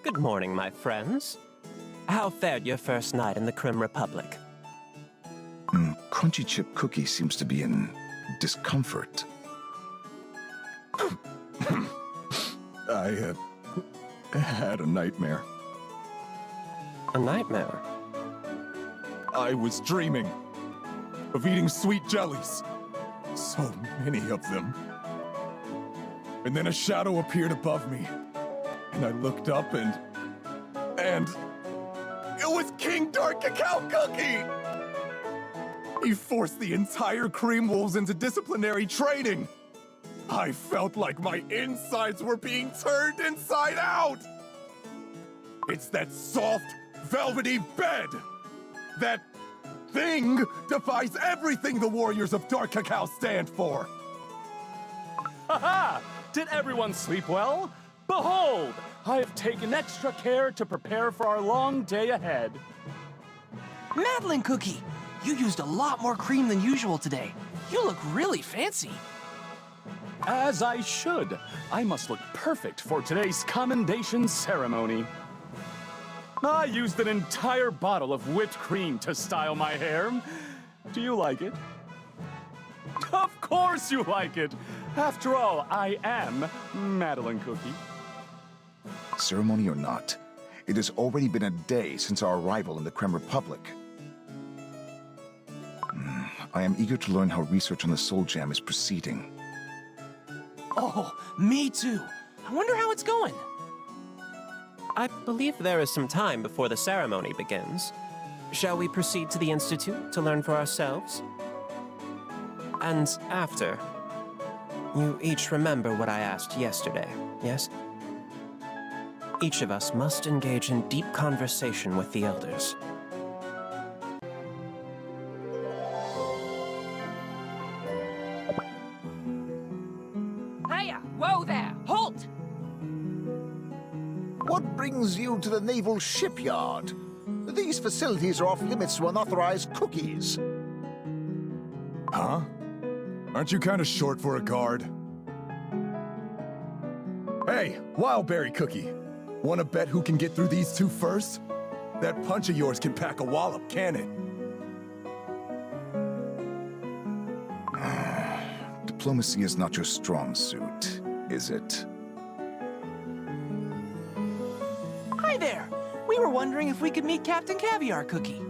Good morning, my friends. How fared your first night in the Creme Republic? Crunchy chip cookie seems to be in discomfort. I had a nightmare. A nightmare? I was dreaming of eating sweet jellies. So many of them. And then a shadow appeared above me. And I looked up and it was King Dark Cacao Cookie! He forced the entire Cream Wolves into disciplinary training. I felt like my insides were being turned inside out. It's that soft, velvety bed. That thing defies everything the Warriors of Dark Cacao stand for. Ha-ha! Did everyone sleep well? Behold, I have taken extra care to prepare for our long day ahead. Madeleine Cookie, you used a lot more cream than usual today. You look really fancy. As I should. I must look perfect for today's commendation ceremony. I used an entire bottle of whipped cream to style my hair. Do you like it? Of course you like it! After all, I am Madeleine Cookie. Ceremony or not, it has already been a day since our arrival in the Creme Republic. I am eager to learn how research on the Soul Gem is proceeding. Oh, me too. I wonder how it's going. I believe there is some time before the ceremony begins. Shall we proceed to the Institute to learn for ourselves? And after, you each remember what I asked yesterday, yes? Each of us must engage in deep conversation with the elders. Hiya! Whoa there! Halt! What brings you to the naval shipyard? These facilities are off limits to unauthorized cookies. Huh? Aren't you kind of short for a guard? Hey, Wildberry Cookie. Want to bet who can get through these two first? That punch of yours can pack a wallop, can it? Diplomacy is not your strong suit, is it? Hi there. We were wondering if we could meet Captain Caviar Cookie.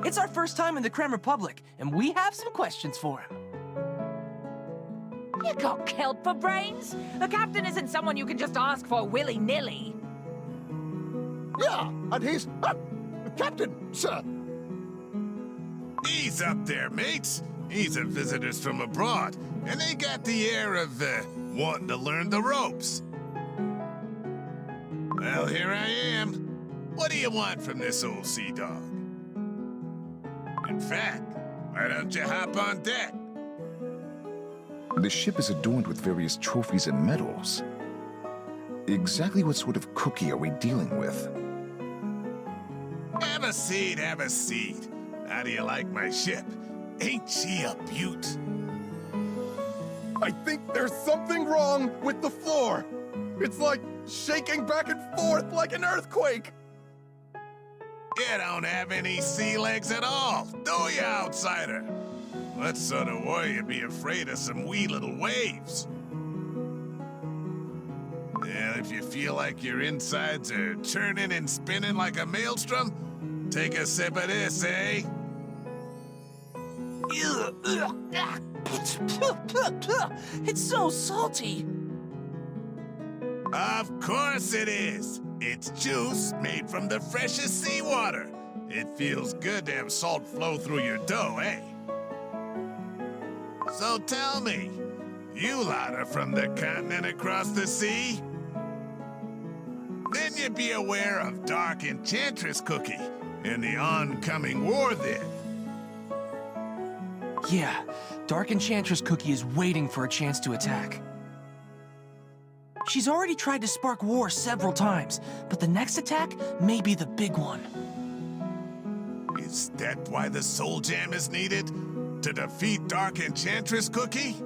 It's our first time in the Creme Republic, and we have some questions for him. You got kelp for brains? The captain isn't someone you can just ask for willy-nilly. Yeah, and he's... Captain, sir. Ease up there, mates. These are visitors from abroad, and they got the air of, wanting to learn the ropes. Well, here I am. What do you want from this old sea dog? In fact, why don't you hop on deck? The ship is adorned with various trophies and medals. Exactly what sort of cookie are we dealing with? Have a seat, have a seat. How do you like my ship? Ain't she a beaut? I think there's something wrong with the floor. It's like shaking back and forth like an earthquake. You don't have any sea legs at all, do you, outsider? What sort of warrior be afraid of some wee little waves? Well, if you feel like your insides are turning and spinning like a maelstrom, take a sip of this, eh? It's so salty. Of course it is. It's juice made from the freshest seawater. It feels good to have salt flow through your dough, eh? So tell me, you lot are from the continent across the sea? Then you'd be aware of Dark Enchantress Cookie and the oncoming war then. Yeah, Dark Enchantress Cookie is waiting for a chance to attack. She's already tried to spark war several times, but the next attack may be the big one. Is that why the Soul Jam is needed? To defeat Dark Enchantress Cookie?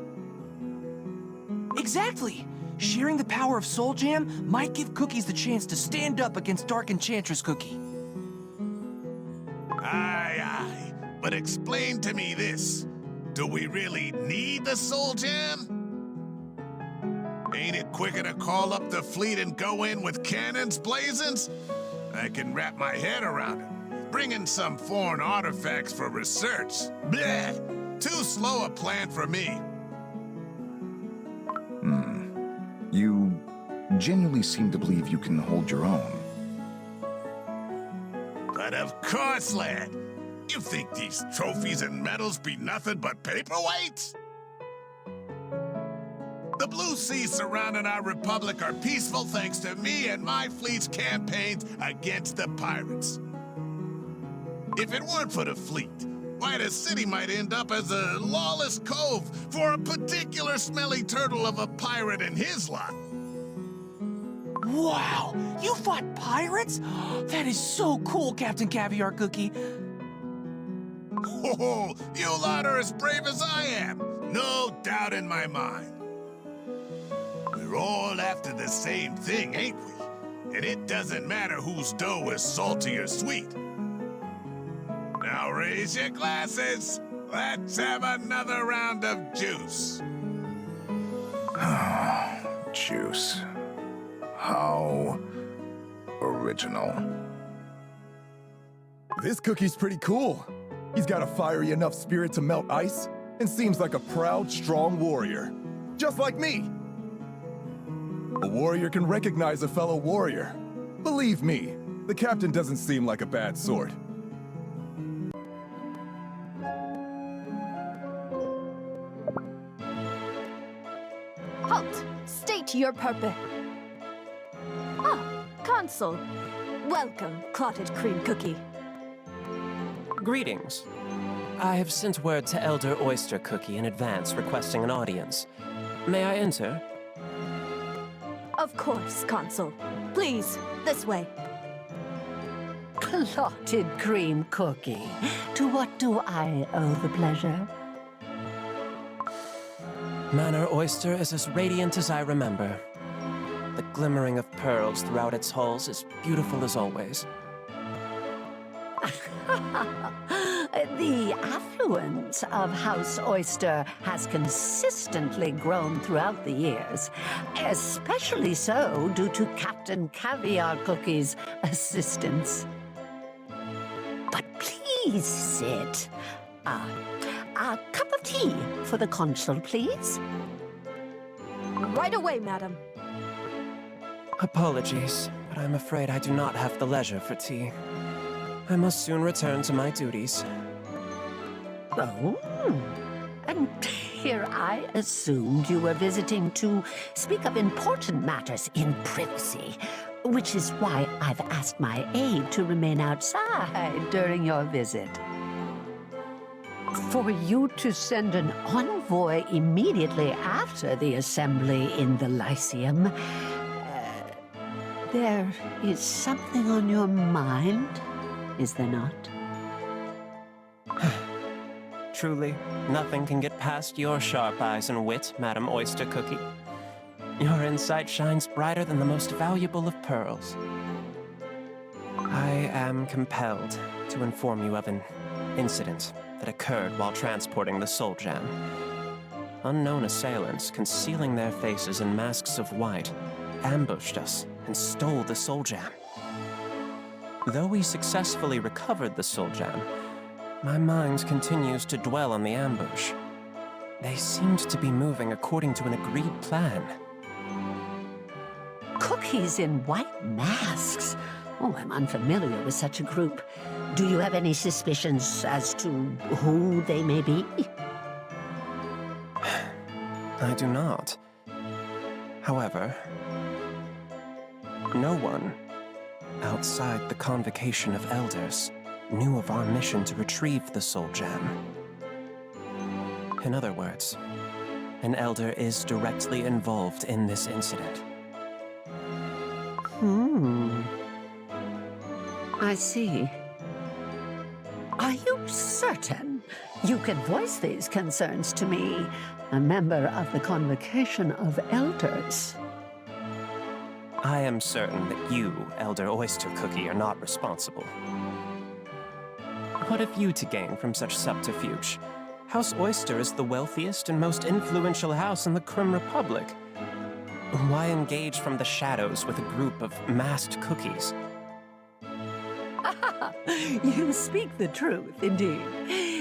Exactly! Sharing the power of Soul Jam might give Cookies the chance to stand up against Dark Enchantress Cookie. Aye, aye. But explain to me this. Do we really need the Soul Jam? Ain't it quicker to call up the fleet and go in with cannons blazing? I can wrap my head around it. Bring in some foreign artifacts for research. Bleh! Too slow a plan for me. You genuinely seem to believe you can hold your own. But of course, lad. You think these trophies and medals be nothing but paperweights? The blue seas surrounding our republic are peaceful thanks to me and my fleet's campaigns against the pirates. If it weren't for the fleet, why the city might end up as a lawless cove for a particular smelly turtle of a pirate and his lot. Wow, you fought pirates? That is so cool, Captain Caviar Cookie. Oh, you lot are as brave as I am. No doubt in my mind. We're all after the same thing, ain't we? And it doesn't matter whose dough is salty or sweet. Now raise your glasses. Let's have another round of juice. Juice. How original. This cookie's pretty cool. He's got a fiery enough spirit to melt ice and seems like a proud, strong warrior. Just like me. A warrior can recognize a fellow warrior. Believe me, the captain doesn't seem like a bad sort. Halt! State your purpose. Ah, Consul. Welcome, Clotted Cream Cookie. Greetings. I have sent word to Elder Oyster Cookie in advance requesting an audience. May I enter? Of course, Consul. Please, this way. Clotted Cream Cookie. To what do I owe the pleasure? Manor Oyster is as radiant as I remember. The glimmering of pearls throughout its halls is beautiful as always. The affluence of House Oyster has consistently grown throughout the years, especially so due to Captain Caviar Cookie's assistance. But please sit. A cup of tea for the consul, please. Right away, madam. Apologies, but I'm afraid I do not have the leisure for tea. I must soon return to my duties. Oh, and here I assumed you were visiting to speak of important matters in privacy, which is why I've asked my aide to remain outside during your visit. For you to send an envoy immediately after the assembly in the Lyceum, there is something on your mind, is there not? Truly, nothing can get past your sharp eyes and wit, Madam Oyster Cookie. Your insight shines brighter than the most valuable of pearls. I am compelled to inform you of an incident that occurred while transporting the Soul Jam. Unknown assailants, concealing their faces in masks of white, ambushed us and stole the Soul Jam. Though we successfully recovered the Soul Jam, my mind continues to dwell on the ambush. They seemed to be moving according to an agreed plan. Cookies in white masks? Oh, I'm unfamiliar with such a group. Do you have any suspicions as to who they may be? I do not. However, no one outside the convocation of elders knew of our mission to retrieve the Soul Jam. In other words, an elder is directly involved in this incident. I see. Are you certain you can voice these concerns to me, a member of the convocation of elders? I am certain that you, Elder Oyster Cookie, are not responsible. What have you to gain from such subterfuge? House Oyster is the wealthiest and most influential house in the Creme Republic. Why engage from the shadows with a group of masked cookies? You speak the truth, indeed.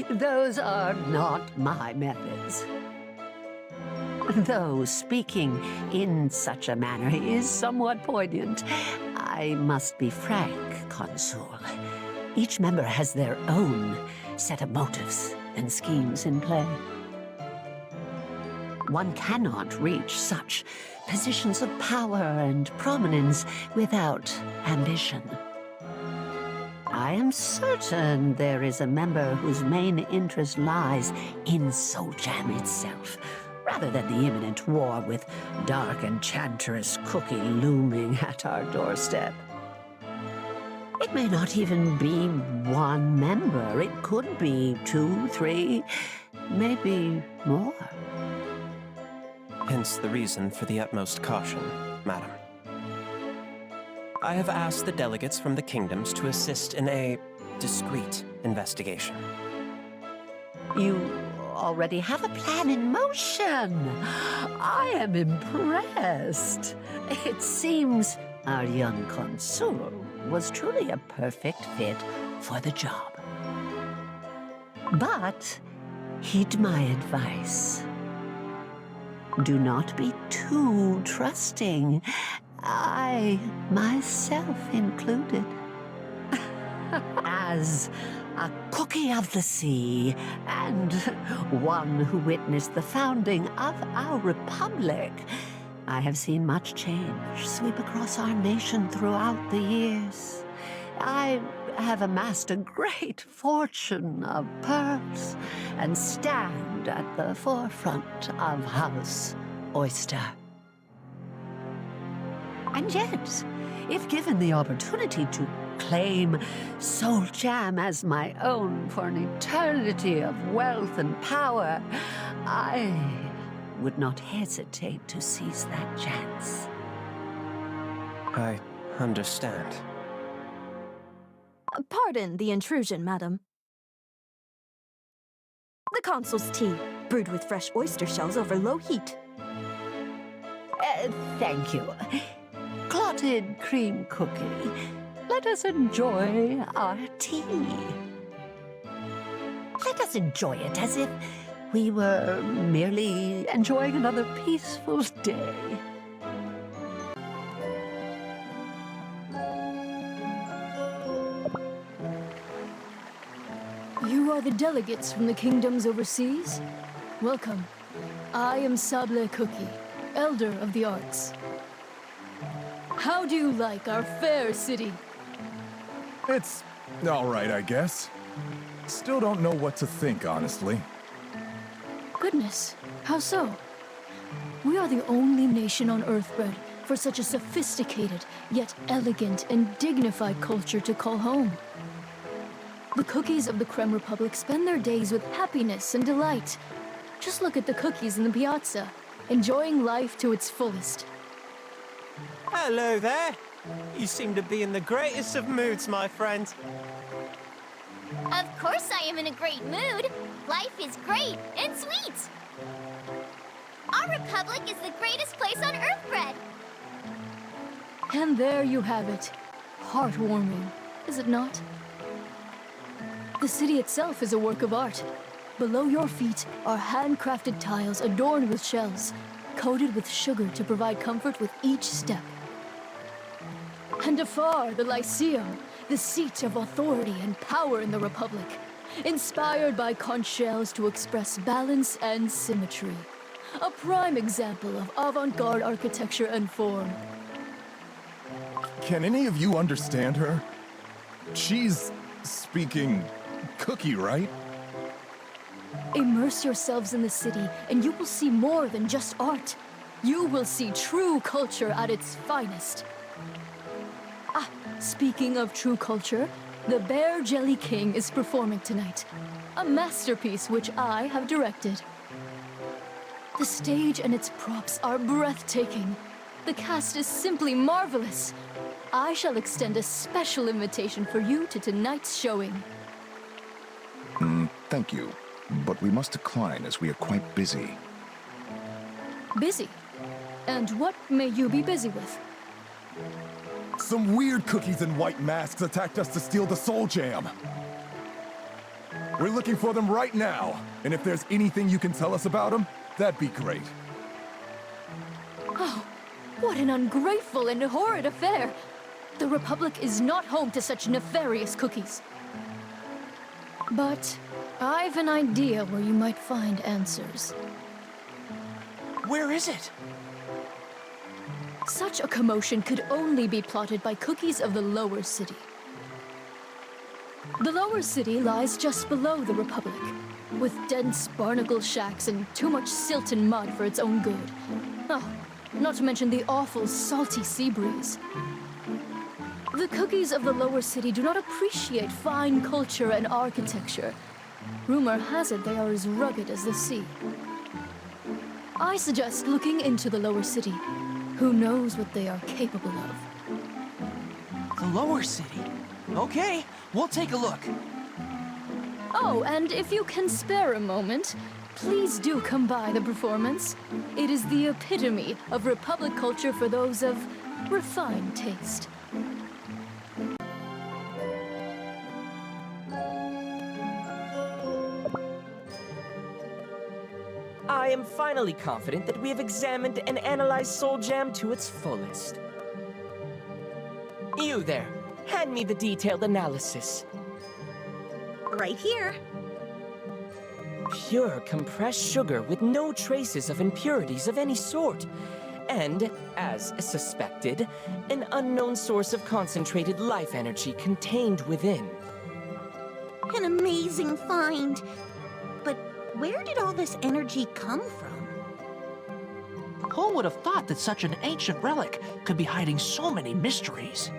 Those are not my methods. Though speaking in such a manner is somewhat poignant, I must be frank, Consul. Each member has their own set of motives and schemes in play. One cannot reach such positions of power and prominence without ambition. I am certain there is a member whose main interest lies in Soul Jam itself, rather than the imminent war with Dark Enchantress Cookie looming at our doorstep. It may not even be one member. It could be 2, 3, maybe more. Hence the reason for the utmost caution, madam. I have asked the delegates from the kingdoms to assist in a discreet investigation. You already have a plan in motion. I am impressed. It seems our young consul was truly a perfect fit for the job. But heed my advice. Do not be too trusting. I, myself included. As a cookie of the sea, and one who witnessed the founding of our republic, I have seen much change sweep across our nation throughout the years. I have amassed a great fortune of pearls and stand at the forefront of House Oyster. And yet, if given the opportunity to claim Soul Jam as my own for an eternity of wealth and power, I would not hesitate to seize that chance. I understand. Pardon the intrusion, madam. The consul's tea, brewed with fresh oyster shells over low heat. Thank you. Clotted cream cookie. Let us enjoy our tea. Let us enjoy it as if we were merely enjoying another peaceful day. You are the delegates from the kingdoms overseas? Welcome. I am Sable Cookie, Elder of the Arts. How do you like our fair city? It's all right, I guess. Still don't know what to think, honestly. Goodness, how so? We are the only nation on Earth bred for such a sophisticated, yet elegant and dignified culture to call home. The cookies of the Creme Republic spend their days with happiness and delight. Just look at the cookies in the piazza, enjoying life to its fullest. Hello there. You seem to be in the greatest of moods, my friend. Of course I am in a great mood. Life is great and sweet. Our republic is the greatest place on Earth bred. And there you have it. Heartwarming, is it not? The city itself is a work of art. Below your feet are handcrafted tiles adorned with shells, coated with sugar to provide comfort with each step. And afar, the Lyceum, the seat of authority and power in the Republic, inspired by conch shells to express balance and symmetry. A prime example of avant-garde architecture and form. Can any of you understand her? She's speaking cookie, right? Immerse yourselves in the city, and you will see more than just art. You will see true culture at its finest. Ah, speaking of true culture, the Bear Jelly King is performing tonight. A masterpiece which I have directed. The stage and its props are breathtaking. The cast is simply marvelous. I shall extend a special invitation for you to tonight's showing. Thank you, but we must decline as we are quite busy. Busy? And what may you be busy with? Some weird cookies in white masks attacked us to steal the Soul Jam. We're looking for them right now, and if there's anything you can tell us about them, that'd be great. Oh, what an ungrateful and horrid affair! The Republic is not home to such nefarious cookies. But I've an idea where you might find answers. Where is it? Such a commotion could only be plotted by cookies of the lower city. The lower city lies just below the Republic, with dense barnacle shacks and too much silt and mud for its own good. Oh, not to mention the awful salty sea breeze. The cookies of the lower city do not appreciate fine culture and architecture. Rumor has it they are as rugged as the sea. I suggest looking into the lower city. Who knows what they are capable of? The lower city? Okay, we'll take a look. Oh, and if you can spare a moment, please do come by the performance. It is the epitome of Republic culture for those of refined taste. I am finally confident that we have examined and analyzed Soul Jam to its fullest. You there, hand me the detailed analysis. Right here. Pure compressed sugar with no traces of impurities of any sort. And, as suspected, an unknown source of concentrated life energy contained within. An amazing find. But where did all this energy come from? Who would have thought that such an ancient relic could be hiding so many mysteries?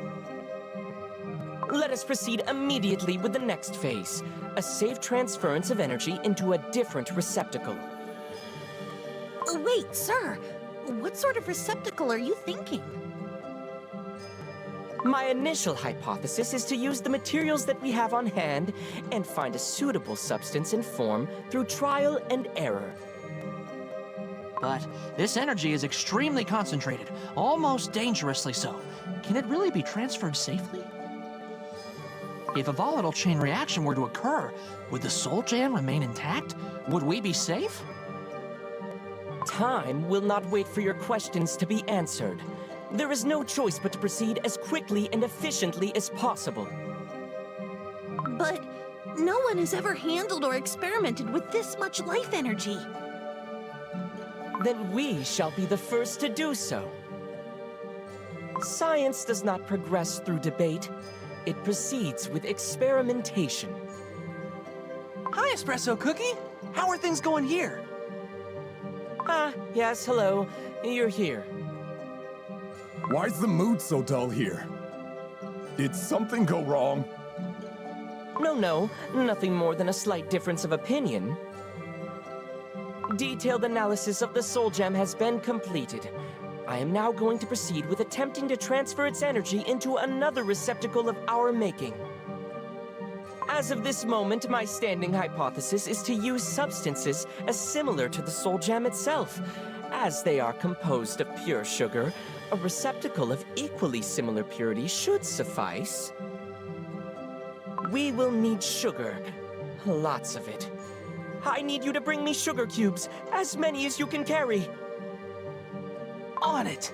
Let us proceed immediately with the next phase, a safe transference of energy into a different receptacle. Wait, sir. What sort of receptacle are you thinking? My initial hypothesis is to use the materials that we have on hand and find a suitable substance and form through trial and error. But this energy is extremely concentrated, almost dangerously so. Can it really be transferred safely? If a volatile chain reaction were to occur, would the Soul Jam remain intact? Would we be safe? Time will not wait for your questions to be answered. There is no choice but to proceed as quickly and efficiently as possible. But no one has ever handled or experimented with this much life energy. Then we shall be the first to do so. Science does not progress through debate. It proceeds with experimentation. Hi, Espresso Cookie. How are things going here? Ah, yes, hello. You're here. Why's the mood so dull here? Did something go wrong? No, nothing more than a slight difference of opinion. Detailed analysis of the Soul Gem has been completed. I am now going to proceed with attempting to transfer its energy into another receptacle of our making. As of this moment, my standing hypothesis is to use substances as similar to the Soul Gem itself. As they are composed of pure sugar, a receptacle of equally similar purity should suffice. We will need sugar. Lots of it. I need you to bring me sugar cubes, as many as you can carry. On it!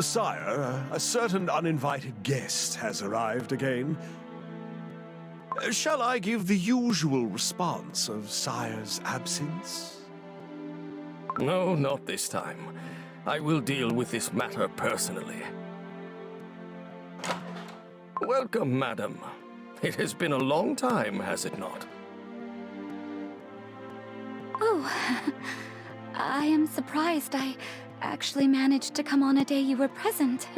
Sire, a certain uninvited guest has arrived again. Shall I give the usual response of Sire's absence? No, not this time. I will deal with this matter personally. Welcome, madam. It has been a long time, has it not? Oh, I am surprised I actually managed to come on a day you were present.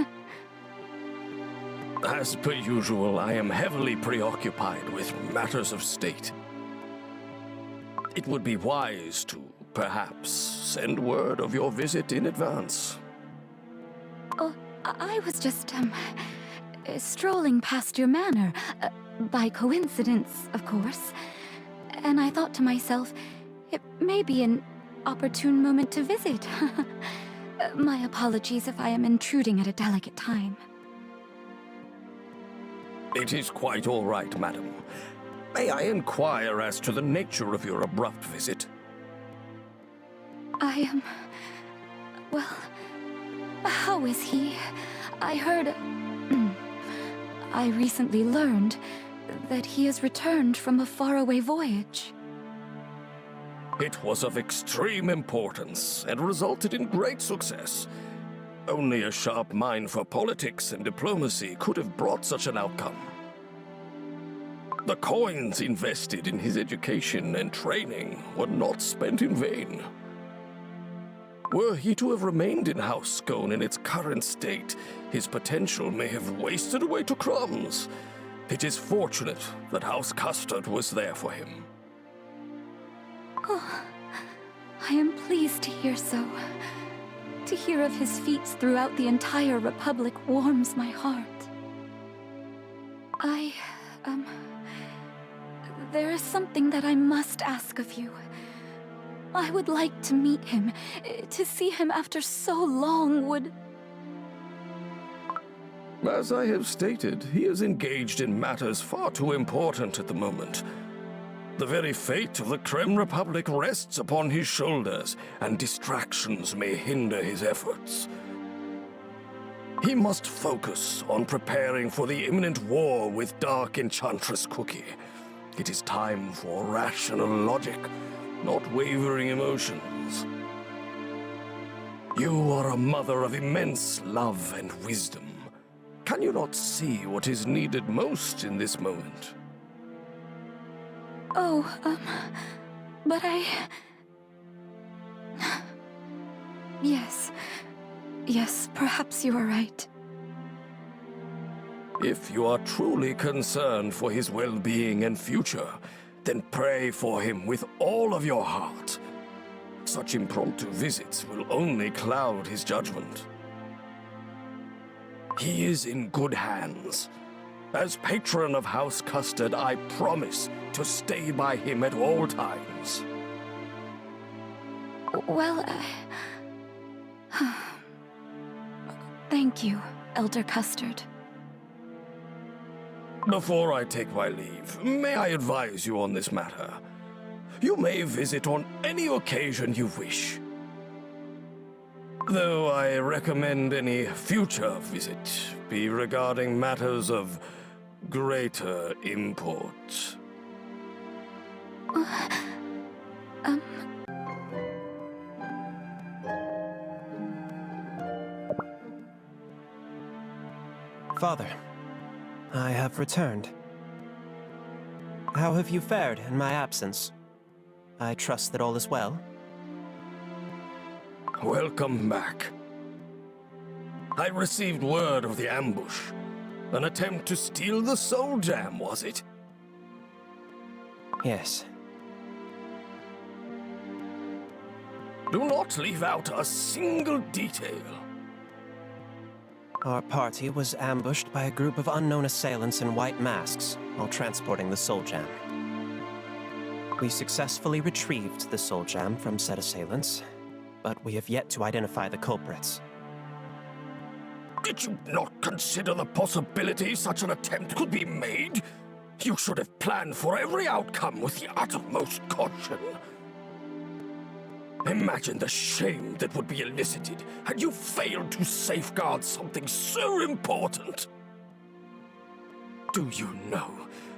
As per usual, I am heavily preoccupied with matters of state. It would be wise to, perhaps, send word of your visit in advance. Oh, I was just, strolling past your manor. By coincidence, of course. And I thought to myself, it may be an opportune moment to visit. My apologies if I am intruding at a delicate time. It is quite all right, madam. May I inquire as to the nature of your abrupt visit? I am... well, how is he? I heard... I recently learned that he has returned from a faraway voyage. It was of extreme importance and resulted in great success. Only a sharp mind for politics and diplomacy could have brought such an outcome. The coins invested in his education and training were not spent in vain. Were he to have remained in House Scone in its current state, his potential may have wasted away to crumbs. It is fortunate that House Custard was there for him. Oh, I am pleased to hear so. To hear of his feats throughout the entire Republic warms my heart. There is something that I must ask of you. I would like to meet him. To see him after so long would... As I have stated, he is engaged in matters far too important at the moment. The very fate of the Creme Republic rests upon his shoulders, and distractions may hinder his efforts. He must focus on preparing for the imminent war with Dark Enchantress Cookie. It is time for rational logic, not wavering emotions. You are a mother of immense love and wisdom. Can you not see what is needed most in this moment? Oh, but I... Yes, perhaps you are right. If you are truly concerned for his well-being and future, then pray for him with all of your heart. Such impromptu visits will only cloud his judgment. He is in good hands. As patron of House Custard, I promise to stay by him at all times. Well, thank you, Elder Custard. Before I take my leave, may I advise you on this matter? You may visit on any occasion you wish. Though I recommend any future visit be regarding matters of greater import. Father, I have returned. How have you fared in my absence? I trust that all is well. Welcome back. I received word of the ambush. An attempt to steal the Soul Gem, was it? Yes. Do not leave out a single detail. Our party was ambushed by a group of unknown assailants in white masks while transporting the Soul Gem. We successfully retrieved the Soul Gem from said assailants, but we have yet to identify the culprits. Did you not consider the possibility such an attempt could be made? You should have planned for every outcome with the utmost caution. Imagine the shame that would be elicited had you failed to safeguard something so important. Do you know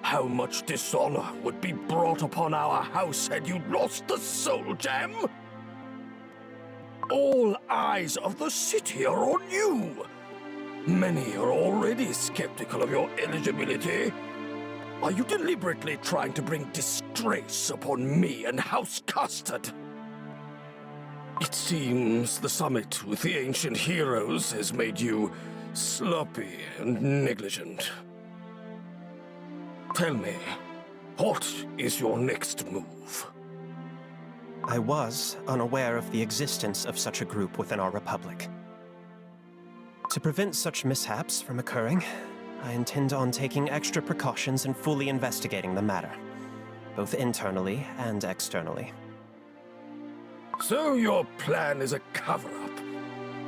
how much dishonor would be brought upon our house had you lost the soul gem? All eyes of the city are on you. Many are already skeptical of your eligibility. Are you deliberately trying to bring disgrace upon me and House Custard? It seems the summit with the ancient heroes has made you sloppy and negligent. Tell me, what is your next move? I was unaware of the existence of such a group within our republic. To prevent such mishaps from occurring, I intend on taking extra precautions and fully investigating the matter, both internally and externally. So your plan is a cover-up,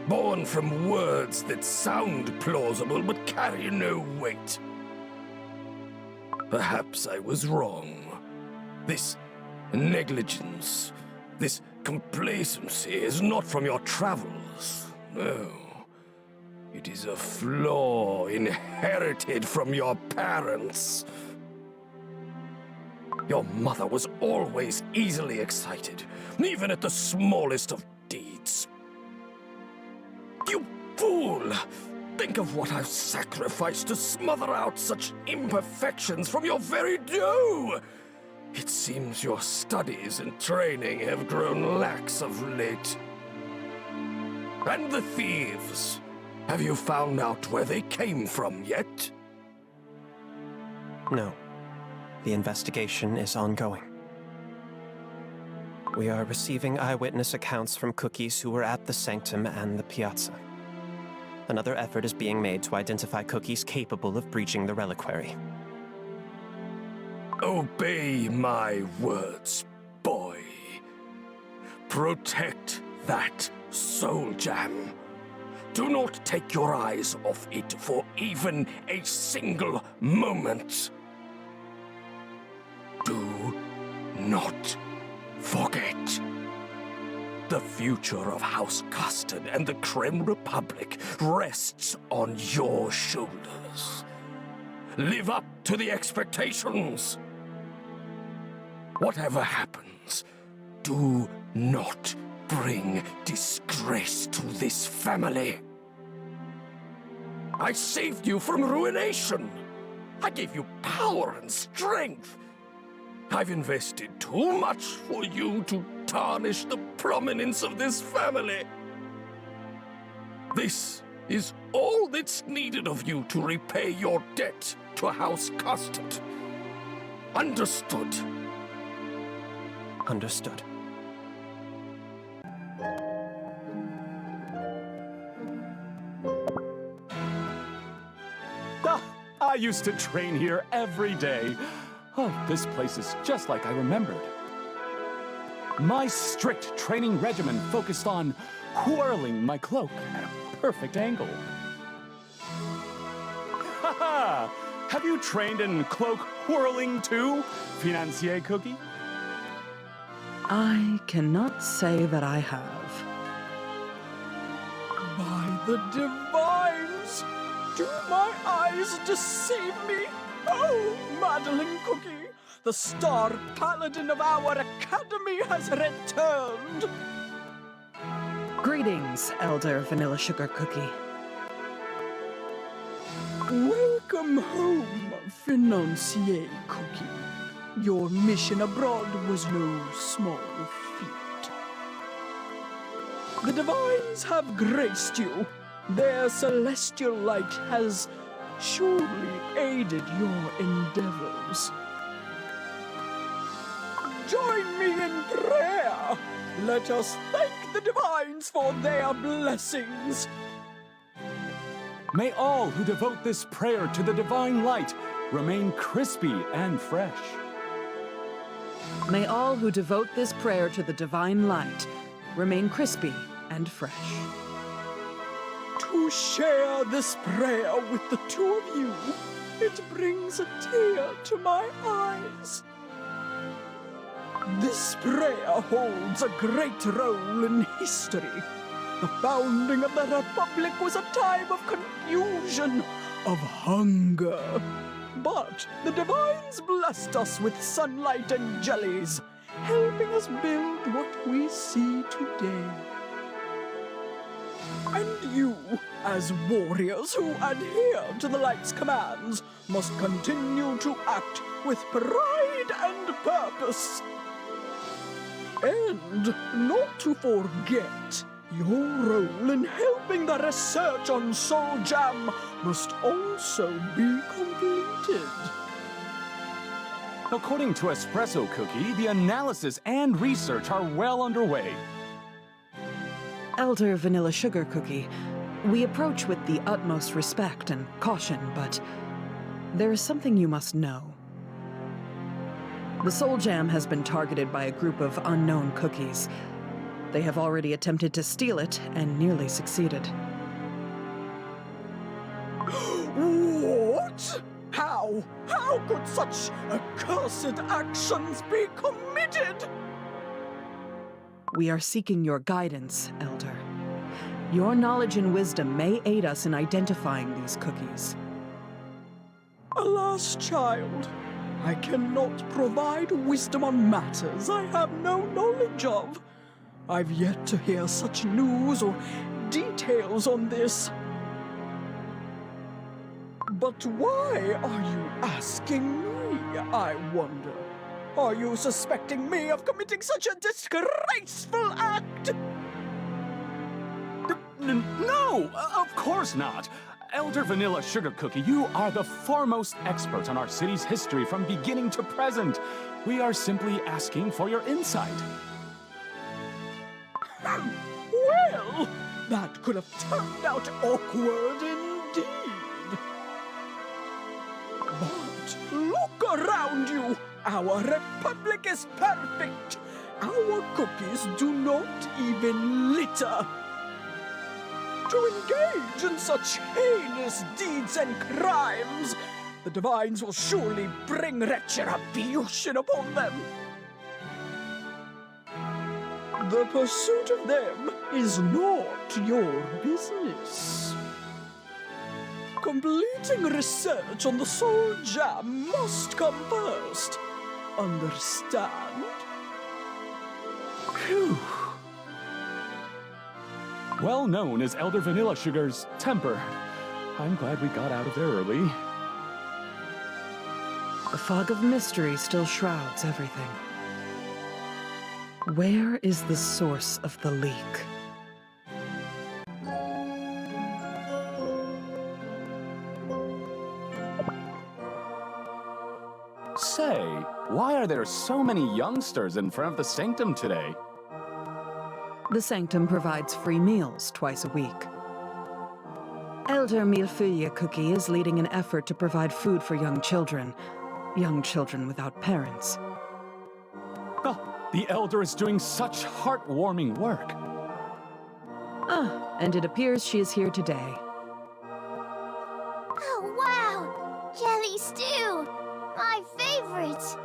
born from words that sound plausible but carry no weight. Perhaps I was wrong. This negligence, this complacency is not from your travels. No. It is a flaw inherited from your parents. Your mother was always easily excited, even at the smallest of deeds. You fool! Think of what I've sacrificed to smother out such imperfections from your very dough! It seems your studies and training have grown lax of late. And the thieves? Have you found out where they came from yet? No. The investigation is ongoing. We are receiving eyewitness accounts from cookies who were at the Sanctum and the Piazza. Another effort is being made to identify cookies capable of breaching the reliquary. Obey my words, boy. Protect that soul gem. Do not take your eyes off it for even a single moment. Do not forget. The future of House Custard and the Creme Republic rests on your shoulders. Live up to the expectations. Whatever happens, do not bring disgrace to this family. I saved you from ruination. I gave you power and strength. I've invested too much for you to tarnish the prominence of this family. This is all that's needed of you to repay your debt to House Custard. Understood? Understood. I used to train here every day. Oh, this place is just like I remembered. My strict training regimen focused on whirling my cloak at a perfect angle. Haha! Have you trained in cloak whirling too, Financier Cookie? I cannot say that I have. By the divines! Do my eyes deceive me? Oh, Madeleine Cookie, the star paladin of our academy has returned! Greetings, Elder Vanilla Sugar Cookie. Welcome home, Financier Cookie. Your mission abroad was no small feat. The divines have graced you. Their celestial light has surely aided your endeavors. Join me in prayer. Let us thank the divines for their blessings. May all who devote this prayer to the divine light remain crispy and fresh. May all who devote this prayer to the divine light remain crispy and fresh. to share this prayer with the two of you. It brings a tear to my eyes. This prayer holds a great role in history. The founding of the Republic was a time of confusion, of hunger. But the Divines blessed us with sunlight and jellies, helping us build what we see today. And you, as warriors who adhere to the light's commands, must continue to act with pride and purpose. And not to forget, your role in helping the research on Soul Jam must also be completed. According to Espresso Cookie, the analysis and research are well underway. Elder Vanilla Sugar Cookie, we approach with the utmost respect and caution, but there is something you must know. The Soul Jam has been targeted by a group of unknown cookies. They have already attempted to steal it and nearly succeeded. What? How? How could such accursed actions be committed? We are seeking your guidance, Elder. Your knowledge and wisdom may aid us in identifying these cookies. Alas, child, I cannot provide wisdom on matters I have no knowledge of. I've yet to hear such news or details on this. But why are you asking me, I wonder? Are you suspecting me of committing such a disgraceful act? No, of course not. Elder Vanilla Sugar Cookie, you are the foremost expert on our city's history from beginning to present. We are simply asking for your insight. Well, that could have turned out awkward indeed. But look around you. Our republic is perfect. Our cookies do not even litter. To engage in such heinous deeds and crimes, the Divines will surely bring retribution upon them. The pursuit of them is not your business. Completing research on the Soul Jam must come first. Understand? Phew. Well known as Elder Vanilla Sugar's temper. I'm glad we got out of there early. The fog of mystery still shrouds everything. Where is the source of the leak? Say, why are there so many youngsters in front of the Sanctum today? The Sanctum provides free meals twice a week. Elder Millefeuille Cookie is leading an effort to provide food for young children without parents. Oh, the Elder is doing such heartwarming work. And it appears she is here today. Oh, wow! Jelly stew! My favorite!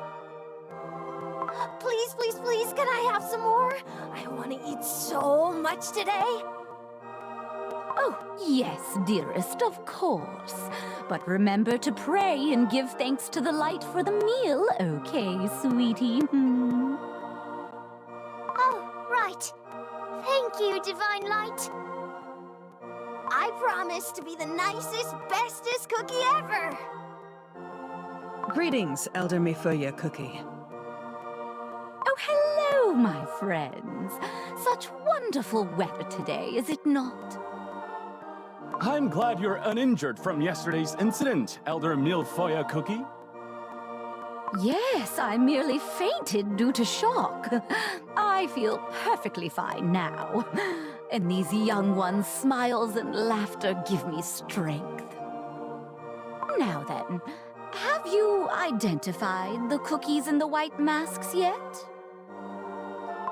Please, please, please, can I have some more? I want to eat so much today. Oh, yes, dearest, of course. But remember to pray and give thanks to the light for the meal, okay, sweetie? Oh, right. Thank you, Divine Light. I promise to be the nicest, bestest cookie ever. Greetings, Elder Millefeuille Cookie. Oh, hello, my friends. Such wonderful weather today, is it not? I'm glad you're uninjured from yesterday's incident, Elder Millefeuille Cookie. Yes, I merely fainted due to shock. I feel perfectly fine now. And these young ones' smiles and laughter give me strength. Now then, have you identified the cookies in the white masks yet?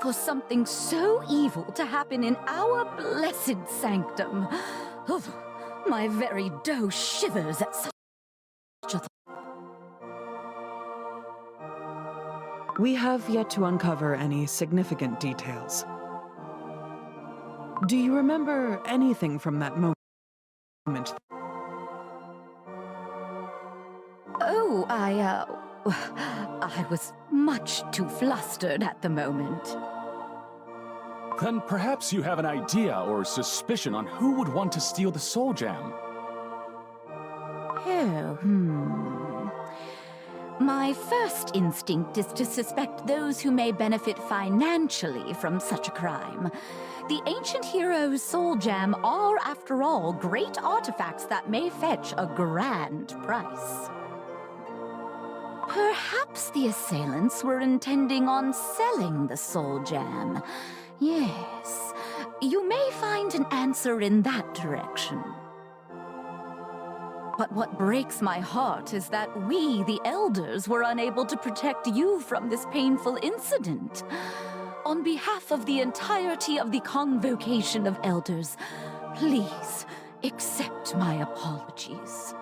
For something so evil to happen in our blessed sanctum, My very dough shivers at such a We have yet to uncover any significant details. Do you remember anything from that moment? Oh, I was much too flustered at the moment. Then perhaps you have an idea or suspicion on who would want to steal the Soul Gem. My first instinct is to suspect those who may benefit financially from such a crime. The ancient hero's Soul Gem are, after all, great artifacts that may fetch a grand price. Perhaps the assailants were intending on selling the Soul Gem. Yes, you may find an answer in that direction. But what breaks my heart is that we, the Elders, were unable to protect you from this painful incident. On behalf of the entirety of the Convocation of Elders, please accept my apologies.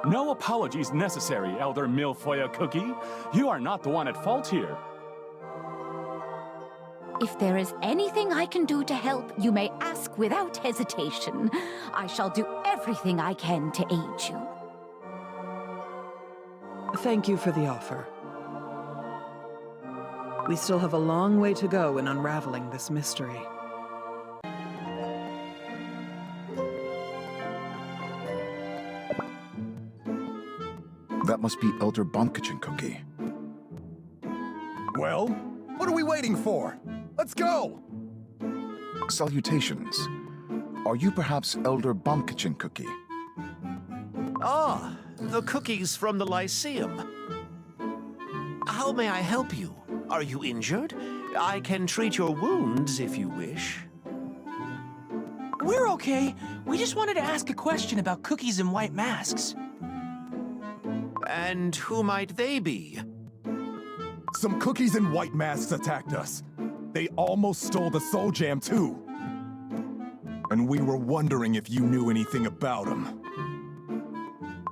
No apologies necessary, Elder Milfoya Cookie. You are not the one at fault here. If there is anything I can do to help, you may ask without hesitation. I shall do everything I can to aid you. Thank you for the offer. We still have a long way to go in unraveling this mystery. That must be Elder Bombkichin Cookie. Well, what are we waiting for? Let's go! Salutations. Are you perhaps Elder Bombkichin Cookie? Ah, the cookies from the Lyceum. How may I help you? Are you injured? I can treat your wounds if you wish. We're okay. We just wanted to ask a question about cookies in white masks. And who might they be? Some cookies in white masks attacked us. They almost stole the Soul Gem, too. And we were wondering if you knew anything about them.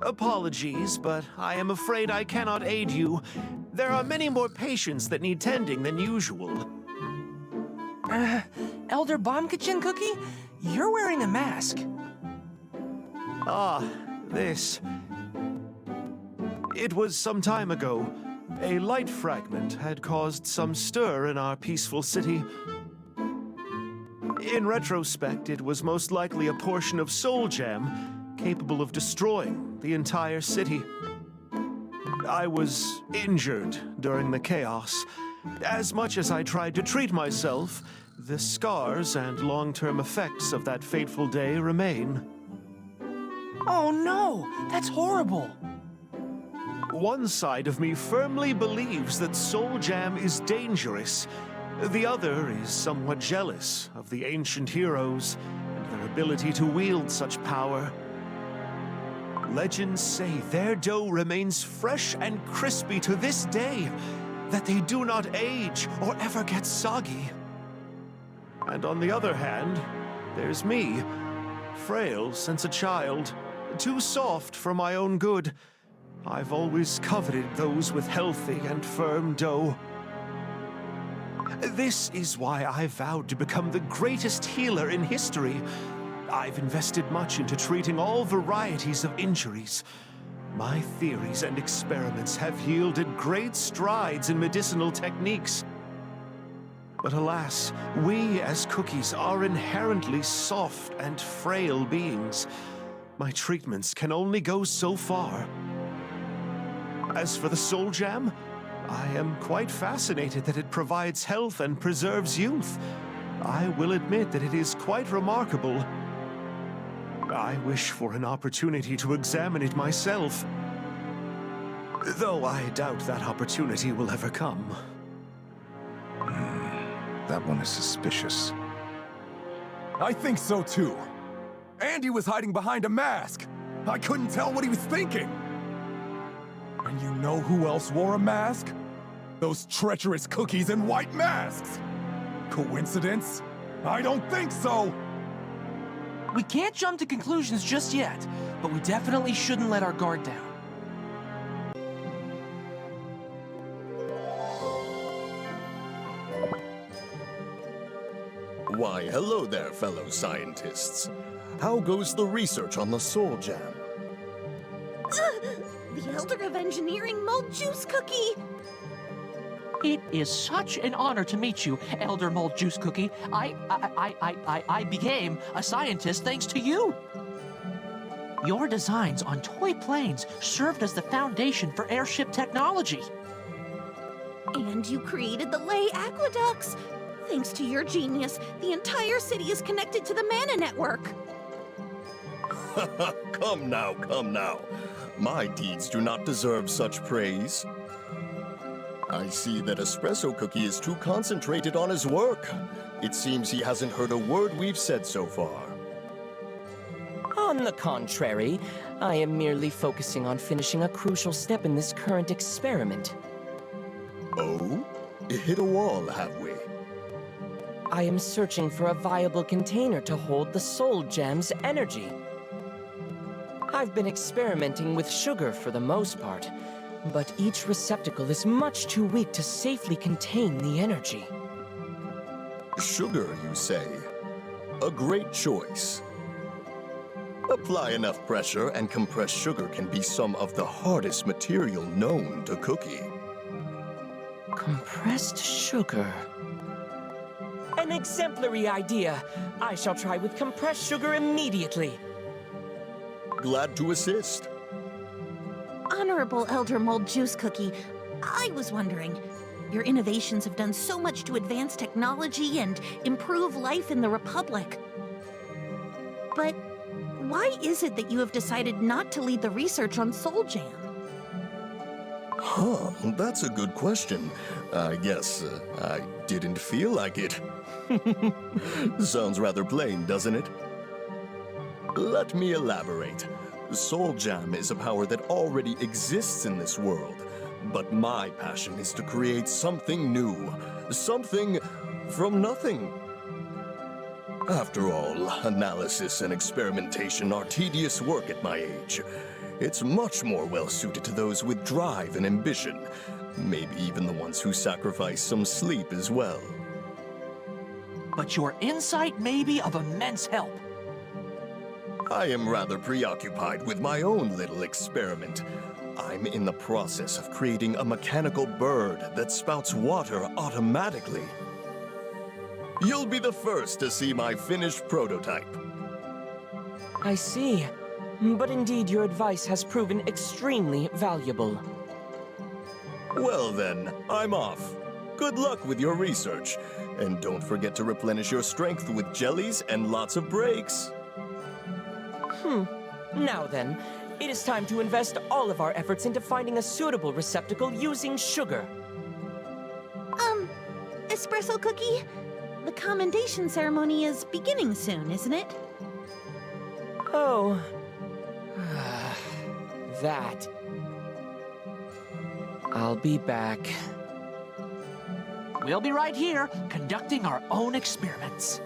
Apologies, but I am afraid I cannot aid you. There are many more patients that need tending than usual. Elder Bombkichin Cookie? You're wearing a mask. Ah, this. It was some time ago. A light fragment had caused some stir in our peaceful city. In retrospect, it was most likely a portion of Soul Gem capable of destroying the entire city. I was injured during the chaos. As much as I tried to treat myself, the scars and long-term effects of that fateful day remain. Oh no, that's horrible. One side of me firmly believes that Soul Gem is dangerous. The other is somewhat jealous of the ancient heroes and their ability to wield such power. Legends say their dough remains fresh and crispy to this day, that they do not age or ever get soggy. And on the other hand, there's me, frail since a child, too soft for my own good. I've always coveted those with healthy and firm dough. This is why I vowed to become the greatest healer in history. I've invested much into treating all varieties of injuries. My theories and experiments have yielded great strides in medicinal techniques. But alas, we as cookies are inherently soft and frail beings. My treatments can only go so far. As for the Soul Gem, I am quite fascinated that it provides health and preserves youth. I will admit that it is quite remarkable. I wish for an opportunity to examine it myself, though I doubt that opportunity will ever come. That one is suspicious. I think so too. And he was hiding behind a mask. I couldn't tell what he was thinking. And you know who else wore a mask? Those treacherous cookies in white masks! Coincidence? I don't think so! We can't jump to conclusions just yet, but we definitely shouldn't let our guard down. Why, hello there, fellow scientists. How goes the research on the Soul Jam? The Elder of Engineering Mold Juice Cookie! It is such an honor to meet you, Elder Mold Juice Cookie. I became a scientist thanks to you. Your designs on toy planes served as the foundation for airship technology. And you created the lay aqueducts. Thanks to your genius, the entire city is connected to the Mana Network. Come now, come now. My deeds do not deserve such praise. I see that Espresso Cookie is too concentrated on his work. It seems he hasn't heard a word we've said so far. On the contrary, I am merely focusing on finishing a crucial step in this current experiment. Oh? Hit a wall, have we? I am searching for a viable container to hold the Soul Gem's energy. I've been experimenting with sugar for the most part, but each receptacle is much too weak to safely contain the energy. Sugar, you say? A great choice. Apply enough pressure and compressed sugar can be some of the hardest material known to Cookie. Compressed sugar. An exemplary idea. I shall try with compressed sugar immediately. Glad to assist. Honorable Elder Mold Juice Cookie, I was wondering, your innovations have done so much to advance technology and improve life in the Republic. But why is it that you have decided not to lead the research on Soul Jam? Huh, that's a good question. I guess I didn't feel like it. Sounds rather plain, doesn't it? Let me elaborate. Soul Jam is a power that already exists in this world, but my passion is to create something new, something from nothing. After all, analysis and experimentation are tedious work at my age. It's much more well-suited to those with drive and ambition, maybe even the ones who sacrifice some sleep as well. But your insight may be of immense help. I am rather preoccupied with my own little experiment. I'm in the process of creating a mechanical bird that spouts water automatically. You'll be the first to see my finished prototype. I see. But indeed, your advice has proven extremely valuable. Well then, I'm off. Good luck with your research. And don't forget to replenish your strength with jellies and lots of breaks. Now then, it is time to invest all of our efforts into finding a suitable receptacle using sugar. Espresso Cookie? The commendation ceremony is beginning soon, isn't it? Oh. That. I'll be back. We'll be right here, conducting our own experiments.